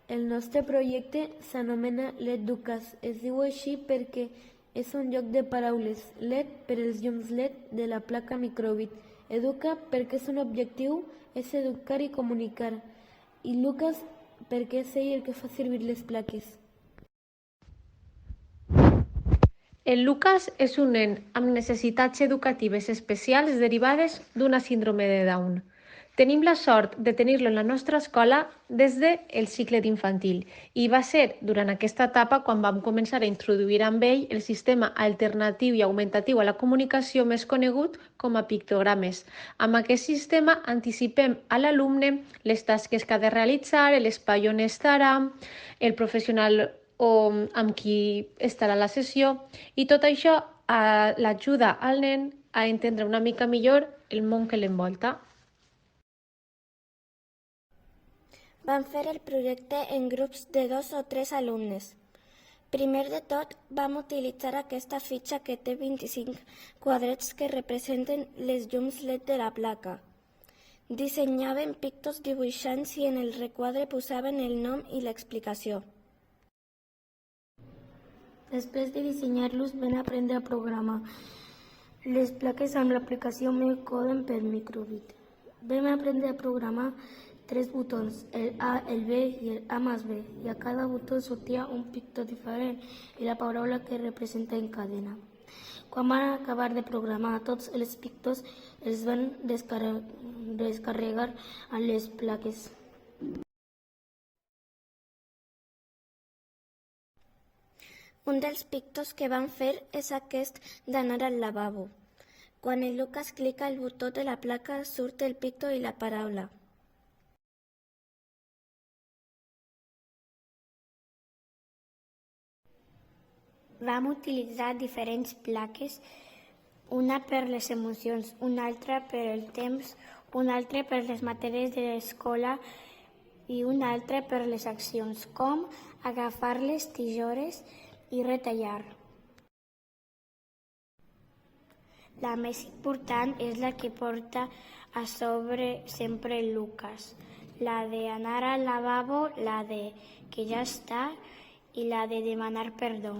El nostre projecte s'anomena LED-Ducas. Es diu així perquè és un joc de paraules. LED per els llums LED de la placa microbit. Educa perquè és un objectiu, és educar i comunicar. I Lucas perquè és ell el que fa servir les plaques. El Lucas és un nen amb necessitats educatives especials derivades d'una síndrome de Down. Tenim la sort de tenir-lo en la nostra escola des del cicle d'infantil i va ser durant aquesta etapa quan vam començar a introduir amb ell el sistema alternatiu i augmentatiu a la comunicació més conegut com a pictogrames. Amb aquest sistema anticipem a l'alumne les tasques que ha de realitzar, l'espai on estarà, el professional amb qui estarà a la sessió, i tot això l'ajuda al nen a entendre una mica millor el món que l'envolta. Vam fer el projecte en grups de 2 o 3 alumnes. Primer de tot, vam utilitzar aquesta fitxa que té 25 quadrets que representen les llums LED de la placa. Dissenyàvem pictos dibuixants i en el requadre posaven el nom i l'explicació. Després de dissenyar-los, vam aprendre a programar les plaques amb l'aplicació Melcodem per Microbit. Vam aprendre a programar 3 botons, el A, el B i el A més B, i a cada botó sortia un picto diferent i la paraula que representa en cadena. Quan van acabar de programar tots els pictos, els van descarregar a les plaques. Un dels pictos que vam fer és aquest d'anar al lavabo. Quan el Lucas clica el botó de la placa, surt el picto i la paraula. Vam utilitzar diferents plaques, una per les emocions, una altra per el temps, una altra per les matèries de l'escola i una altra per les accions, com agafar les tisores i retallar. La més important és la que porta a sobre sempre el Lucas, la d'anar al lavabo, la de que ja està i la de demanar perdó.